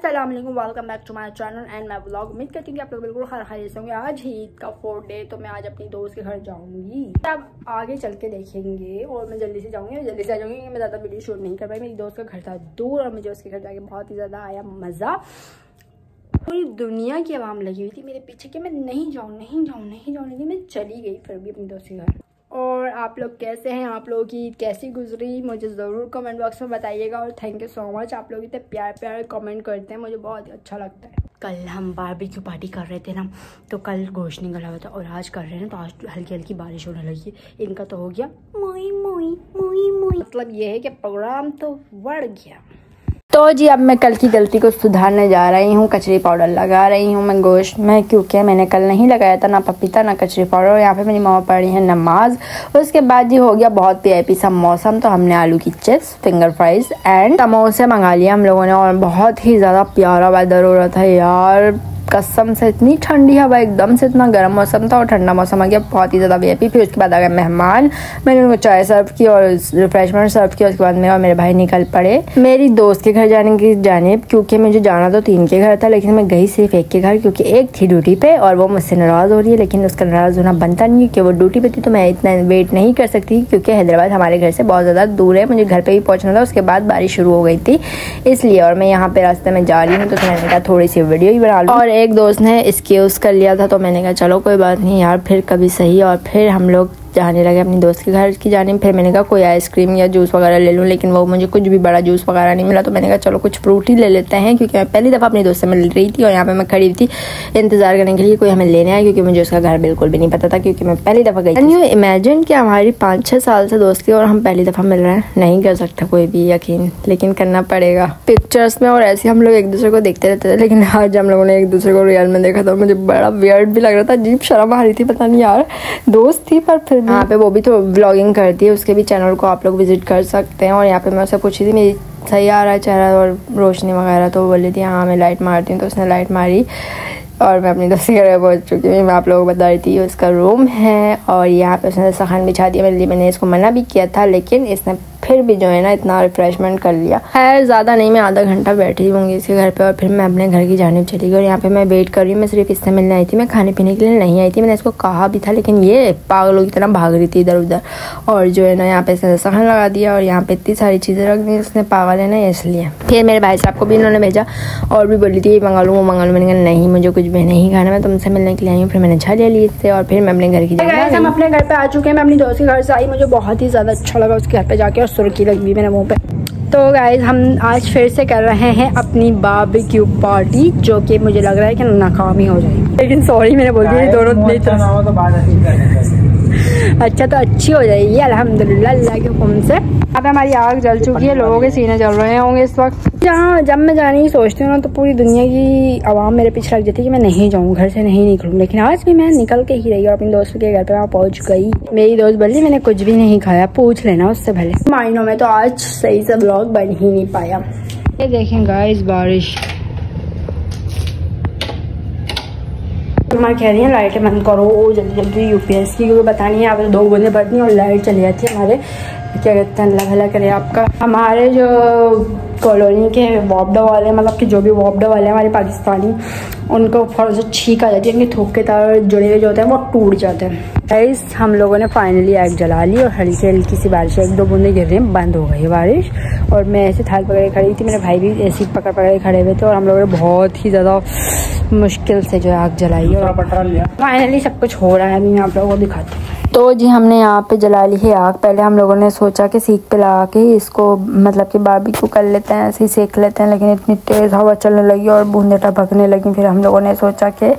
अस्सलाम वालेकुम, welcome back to my channel and my vlog. उम्मीद करती हूँ कि आप लोग बिल्कुल खैरियत से होंगे। आज ही ईद का 4th डे, तो मैं आज अपनी दोस्त के घर जाऊंगी। अब आगे चल के देखेंगे और मैं जल्दी से जाऊंगी और जल्दी से आ जाऊंगी। मैं ज़्यादा वीडियो शूट नहीं कर पाई, मेरी दोस्त का घर था दूर और मुझे उसके घर जाके बहुत ही ज़्यादा आया मज़ा। पूरी दुनिया की आवाम लगी हुई थी मेरे पीछे कि मैं नहीं जाऊँ लेकिन मैं चली गई फिर भी अपनी दोस्त के घर। और आप लोग कैसे हैं, आप लोगों की कैसी गुजरी, मुझे ज़रूर कमेंट बॉक्स में बताइएगा। और थैंक यू सो मच, आप लोग इतने प्यारे कमेंट करते हैं, मुझे बहुत ही अच्छा लगता है। कल हम बारबेक्यू पार्टी कर रहे थे ना, तो कल गोश्त निकला हुआ था और आज कर रहे हैं तो आज हल्की हल्की बारिश होने लगी है। इनका तो हो गया मोई मोई मोई मोई, मतलब ये है कि प्रोग्राम तो बढ़ गया। तो जी अब मैं कल की गलती को सुधारने जा रही हूँ। कचरी पाउडर लगा रही हूँ मैं गोश्त में, क्योंकि मैंने कल नहीं लगाया था ना पपीता ना कचरी पाउडर। यहाँ पे मेरी मामा पढ़ी है नमाज। उसके बाद जी हो गया बहुत VIP सा मौसम, तो हमने आलू की चिप्स, फिंगर फ्राइज एंड समोसे मंगा लिया हम लोगों ने। और बहुत ही ज़्यादा प्यारा वेदर हो रहा था यार, कसम से। इतनी ठंडी हवा, एकदम से इतना गर्म मौसम था और ठंडा मौसम आ गया, बहुत ही ज़्यादा VIP। फिर उसके बाद आ गए मेहमान, मैंने उनको चाय सर्व की और रिफ्रेशमेंट सर्व किया। उसके बाद मैं और मेरे भाई निकल पड़े मेरी दोस्त के घर जाने की जानिब, क्योंकि मुझे जाना तो 3 के घर था लेकिन मैं गई सिर्फ 1 के घर, क्योंकि एक थी ड्यूटी पे और वो मुझसे नाराज़ हो रही है। लेकिन उसका नाराज़ होना बनता नहीं, क्योंकि वो ड्यूटी पे थी तो मैं इतना वेट नहीं कर सकती, क्योंकि हैदराबाद हमारे घर से बहुत ज़्यादा दूर है। मुझे घर पर भी पहुँचना था, उसके बाद बारिश शुरू हो गई थी इसलिए। और मैं यहाँ पे रास्ते में जा रही हूँ तो मैंने कहा थोड़ी सी वीडियो ही बना लूँ। और एक दोस्त ने एक्सक्यूज़ कर लिया था तो मैंने कहा चलो कोई बात नहीं यार, फिर कभी सही। और फिर हम लोग जाने लगे अपनी दोस्त के घर की जाने। फिर मैंने कहा कोई आइसक्रीम या जूस वगैरह ले लूँ, लेकिन वो मुझे कुछ भी बड़ा जूस वगैरह नहीं मिला। तो मैंने कहा चलो कुछ फ्रूट ही ले लेते हैं, क्योंकि मैं पहली दफ़ा अपनी दोस्त से मिल रही थी और यहाँ पे मैं खड़ी थी इंतज़ार करने के लिए कोई हमें लेने आया, क्योंकि मुझे उसका घर बिल्कुल भी नहीं पता था, क्योंकि मैं पहली दफ़ा गई। कैन यू इमेजिन कि हमारी 5-6 साल से दोस्ती और हम पहली दफ़ा मिल रहे हैं। नहीं कर सकता कोई भी यकीन, लेकिन करना पड़ेगा। पिक्चर्स में और ऐसे हम लोग एक दूसरे को देखते रहते थे, लेकिन आज हम लोगों ने एक दूसरे को रियल में देखा था। मुझे बड़ा वियर्ड भी लग रहा था, अजीब शर्म आ रही थी, पता नहीं यार दोस्त थी पर फिर यहाँ पे वो भी तो व्लॉगिंग करती है, उसके भी चैनल को आप लोग विजिट कर सकते हैं। और यहाँ पे मैं उससे पूछी थी मेरी सही आ रहा है चेहरा और रोशनी वगैरह, तो वो बोली थी हाँ मैं लाइट मारती हूँ। तो उसने लाइट मारी और मैं अपनी दोस्त के घर पहुँच चुकी हूँ। मैं आप लोगों को बता रही थी उसका रूम है और यहाँ पे उसने सखन बिछा दिया मेरे लिए। मैंने इसको मना भी किया था, लेकिन इसने फिर भी जो है ना इतना रिफ्रेशमेंट कर लिया। खैर ज़्यादा नहीं, मैं आधा घंटा बैठी होंगी इसके घर पे और फिर मैं अपने घर की जानिब चली गई। और यहाँ पे मैं वेट कर रही हूँ, मैं सिर्फ इससे मिलने आई थी, मैं खाने पीने के लिए नहीं आई थी। मैंने इसको कहा भी था, लेकिन ये पागलों की तरह भाग रही थी इधर उधर। और जो है ना यहाँ पे इसने सहन लगा दिया और यहाँ पे इतनी सारी चीज़ें रख दी, इसने पागल है ना इसलिए। फिर मेरे भाई साहब को भी इन्होंने भेजा और भी बोली थी मंगा लूँ वो मंगा लूँ। मैंने कहा नहीं मुझे कुछ भी नहीं खाना, मैं तुमसे मिलने के लिए आई हूँ। फिर मैंने छा लिया ली इससे और फिर मैं अपने घर की जाकर हम अपने घर पे आ चुके हैं। मैं अपनी दोस्त के घर से आई, मुझे बहुत ही ज़्यादा अच्छा लगा उसके घर पे जाके और सुर्खी लगी मैंने मुँह पे। तो गाइज हम आज फिर से कर रहे हैं अपनी बारबेक्यू पार्टी, जो कि मुझे लग रहा है कि नाकामी हो जाएगी, लेकिन सॉरी मैंने बोल दिया दोनों नहीं अच्छा तो अच्छी हो जाएगी अल्हम्दुलिल्लाह अल्लाह के हुक्म से। अब हमारी आग जल चुकी है, लोगों के सीने जल रहे होंगे इस वक्त। जहाँ जब मैं जाने की सोचती हूँ ना तो पूरी दुनिया की आवाम मेरे पीछे लग जाती है कि मैं नहीं जाऊँ, घर से नहीं निकलूँ। लेकिन आज भी मैं निकल के ही रही और अपनी दोस्त के घर पे वहाँ पहुँच गई। मेरी दोस्त बोली मैंने कुछ भी नहीं खाया, पूछ लेना उससे भले। मायनों में तो आज सही से ब्लॉग बन ही नहीं पाया। ये देखें गाइस बारिश, मैं कह रही है लाइटें बंद करो जल्दी जल्दी UPS की, क्योंकि पता नहीं है अब 2 बूंदे पड़ती हैं और लाइट चली जाती है। हमारे क्या कहते हैं अल्लाह भला करे आपका। हमारे जो कॉलोनी के वॉपडा वाले, मतलब कि जो भी वॉपडा वाले हैं हमारे पाकिस्तानी, उनको थोड़ा सा छींक आ जाती है, उनके थूक के तार जुड़े हुए जो होते हैं वो टूट जाते हैं। गाइस हम लोगों ने फाइनली आग जला ली और हल्की हल्की सी बारिश, 1-2 बूंदे गिर रही हैं, बंद हो गई बारिश। और मैं ऐसे थाल पकड़े खड़ी थी, मेरे भाई भी ऐसे पकड़ खड़े हुए थे और हम लोगों ने बहुत ही ज़्यादा मुश्किल से जो है आग जलाई और फाइनली सब कुछ हो रहा है। अभी मैं आप लोगों को दिखाती हूँ। तो जी हमने यहाँ पे जला ली है आग। पहले हम लोगों ने सोचा कि सीख पे लगा के इसको मतलब कि बारबेक्यू कर लेते हैं, ऐसे ही सेक लेते हैं, लेकिन इतनी तेज़ हवा चलने लगी और बूंदें टपकने लगी। फिर हम लोगों ने सोचा कि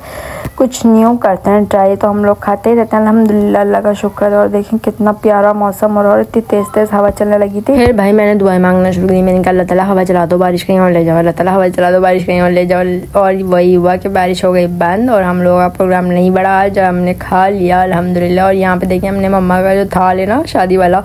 कुछ न्यू करते हैं ट्राई, तो हम लोग खाते ही रहते हैं अल्हम्दुलिल्लाह अल्लाह का शुक्र है। और देखें कितना प्यारा मौसम और इतनी तेज़ हवा चलने लगी थी। फिर भाई मैंने दुआएं मांगना शुरू की, मैंने कहा अल्लाह ताला हवा चला दो बारिश कहीं और ले जाओ, अल्लाह ताला हवा चला दो बारिश कहीं और ले जाओ। और वही हुआ कि बारिश हो गई बंद और हम लोगों का प्रोग्राम नहीं बढ़ा, आज हमने खा लिया अल्हम्दुलिल्लाह। और यहाँ पे देखिए हमने मम्मा का जो थाल है ना शादी वाला,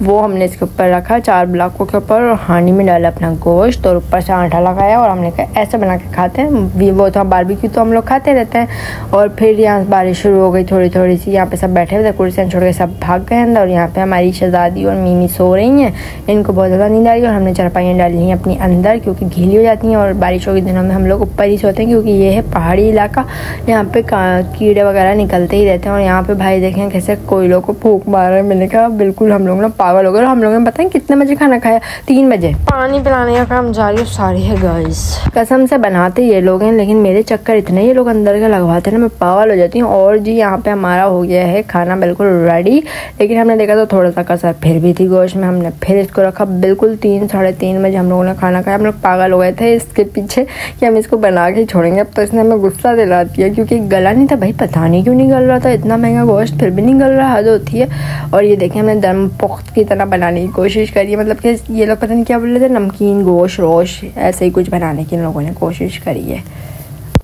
वो हमने इसके ऊपर रखा 4 ब्लॉकों के ऊपर, और हांडी में डाला अपना गोश्त और ऊपर से आटा लगाया, और हमने कहा ऐसे बना के खाते हैं। वो तो बारबेक्यू तो हम लोग खाते रहते हैं। और फिर यहाँ बारिश शुरू हो गई थोड़ी थोड़ी सी, यहाँ पे सब बैठे हुए थे, कुर्सियाँ छोड़ के सब भाग गए अंदर। और यहाँ पे हमारी शहजादी और मीमी सो रही हैं, इनको बहुत ज़्यादा नींद आ रही है। और हमने चारपाइयाँ डाली हैं अपनी अंदर क्योंकि गीली हो जाती हैं, और बारिशों के दिनों में हम लोग ऊपर ही सोते हैं क्योंकि ये है पहाड़ी इलाका, यहाँ पे कीड़े वगैरह निकलते ही रहते हैं। और यहाँ पे भाई देखें कैसे कोयलों को फूंक मार रहे हैं। मैंने कहा बिल्कुल हम लोग ना पागल हो गए। और हम लोगों ने पता है कितने बजे खाना खाया, 3 बजे। पानी पिलाने का काम जारी सारी है गाइस, कसम से बनाते ये लोग हैं, लेकिन मेरे चक्कर इतने ये लोग अंदर के लगवाते हैं ना, मैं पागल हो जाती हूँ। और जी यहाँ पे हमारा हो गया है खाना बिल्कुल रेडी, लेकिन हमने देखा तो थोड़ा सा कसर फिर भी थी गोश्त में। हमने फिर इसको रखा बिल्कुल 3 साढ़े 3 बजे हम लोगों ने खाना खाया। हम लोग पागल हो गए थे इसके पीछे कि हम इसको बना के छोड़ेंगे। अब तो इसने हमें गुस्सा दिला दिया क्योंकि गला नहीं था भाई, पता नहीं क्यों नहीं गल रहा था, इतना महंगा गोश्त फिर भी नहीं गल रहा, हद होती है। और ये देखिए हमने दम पुख्त की तरह बनाने की कोशिश करी है, मतलब कि ये लोग पता नहीं क्या बोल रहे थे, नमकीन गोश्त रोश ऐसे ही कुछ बनाने की इन लोगों ने कोशिश करी है।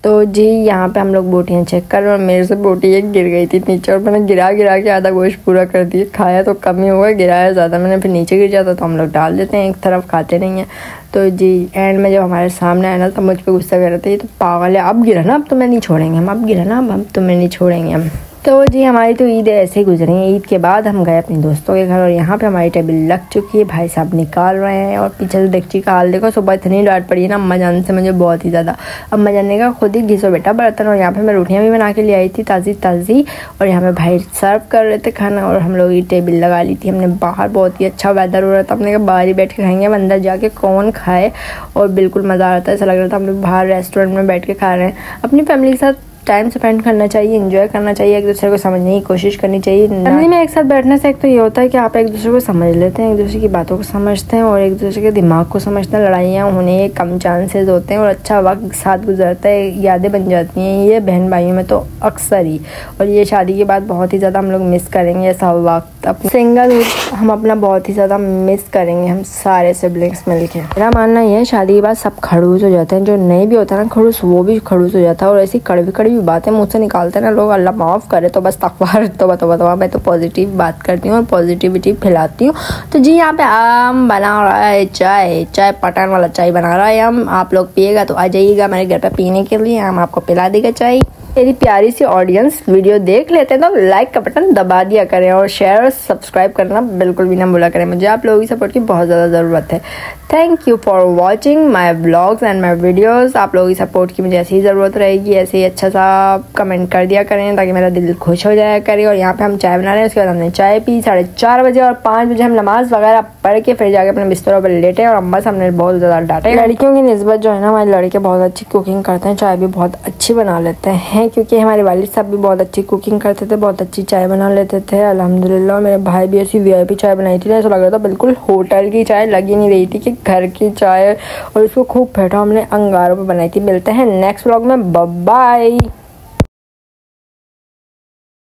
तो जी यहाँ पे हम लोग बोटियाँ चेक कर रहे हैं, और मेरे से बोटी एक गिर गई थी नीचे, और मैंने गिरा के आधा गोश्त पूरा कर दिया। खाया तो कम ही हुआ, गिराया ज़्यादा मैंने, फिर नीचे गिर जाता तो हम लोग डाल देते हैं, एक तरफ खाते नहीं हैं। तो जी एंड में जब हमारे सामने आया ना तो मुझ पर गुस्सा कर रहे थे, ये तो पागल है, अब गिरा ना अब तुम्हें नहीं छोड़ेंगे हम, अब गिरा ना अब तुम्हें नहीं छोड़ेंगे हम। तो जी हमारी तो ईद ऐसे ही गुजरी है। ईद के बाद हम गए अपने दोस्तों के घर, और यहाँ पे हमारी टेबल लग चुकी है, भाई साहब निकाल रहे हैं। और पीछे से डेगची का हाल देखो, सुबह इतनी डांट पड़ी है ना अम्मा जान से मुझे बहुत ही ज़्यादा। अम्मा जान ने कहा खुद ही घिसो बेटा बर्तन। और यहाँ पे मैं रोटियाँ भी बना के ले आई थी ताज़ी, और यहाँ पे भाई सर्व कर रहे थे खाना, और हम लोग ये टेबल लगा ली थी हमने बाहर। बहुत ही अच्छा वेदर हो रहा था, हमने कहा बाहर ही बैठ के खाएंगे, अब अंदर जाके कौन खाए। और बिल्कुल मज़ा आ रहा था, ऐसा लग रहा था हम लोग बाहर रेस्टोरेंट में बैठ के खा रहे हैं। अपनी फैमिली के साथ टाइम स्पेंड करना चाहिए, एंजॉय करना चाहिए, एक दूसरे को समझने की कोशिश करनी चाहिए। फैमिली में एक साथ बैठने से एक तो ये होता है कि आप एक दूसरे को समझ लेते हैं, एक दूसरे की बातों को समझते हैं, और एक दूसरे के दिमाग को समझते हैं। लड़ाइयाँ होने कम चांसेस होते हैं, और अच्छा वक्त साथ गुजरता है, यादें बन जाती हैं। ये बहन भाइयों में तो अक्सर ही, और ये शादी के बाद बहुत ही ज़्यादा हम लोग मिस करेंगे ऐसा वक्त। अपने सिंगल हम अपना बहुत ही ज़्यादा मिस करेंगे, हम सारे सिबलिंग्स मिलके। मेरा मानना ये है शादी के बाद सब खड़ूस हो जाते हैं, जो नहीं भी होता है ना खड़ूस, वो भी खड़ूस हो जाता है। और ऐसी कड़वी बातें मुझ से निकालते हैं ना लोग, अल्लाह माफ़ करे। तो बस तकवार तो मैं तो पॉजिटिव बात करती हूँ और पॉजिटिविटी फैलाती हूँ। तो जी यहाँ पे आम बना रहा है चाय पटान वाला चाय बना रहा है हम, आप लोग पिएगा तो आ जाइएगा हमारे घर पे पीने के लिए, हम आपको पिला देगा चाय। मेरी प्यारी सी ऑडियंस वीडियो देख लेते हैं तो लाइक का बटन दबा दिया करें, और शेयर और सब्सक्राइब करना बिल्कुल भी ना भूला करें, मुझे आप लोगों की सपोर्ट की बहुत ज़्यादा ज़रूरत है। Thank you for watching my vlogs and my videos. आप लोगों की सपोर्ट की मुझे ऐसी ही ज़रूरत रहेगी, ऐसे ही अच्छा सा कमेंट कर दिया करें ताकि मेरा दिल खुश हो जाया करे। और यहाँ पे हम चाय बना रहे हैं, उसके बाद हमने चाय पी 4:30 बजे, और 5 बजे हम नमाज़ वगैरह पढ़ के फिर जाके अपने बिस्तरों पर लेटे, और अम्मा से हमने बहुत ज़्यादा डांटे। लड़कियों की निस्बत जो है ना, हमारे लड़के बहुत अच्छी कुकिंग करते हैं, चाय भी बहुत अच्छी बना लेते हैं, क्योंकि हमारे वालिद साहब भी बहुत अच्छी कुकिंग करते थे, बहुत अच्छी चाय बना लेते थे अल्हम्दुलिल्लाह। मेरे भाई भी ऐसी VIP चाय बनाई थी, ऐसा लग रहा था बिल्कुल होटल की चाय, लग ही नहीं रही थी कि घर की चाय। और इसको खूब फेंटा हमने, अंगारों पे बनाई थी। मिलते हैं नेक्स्ट व्लॉग में, बाय बाय।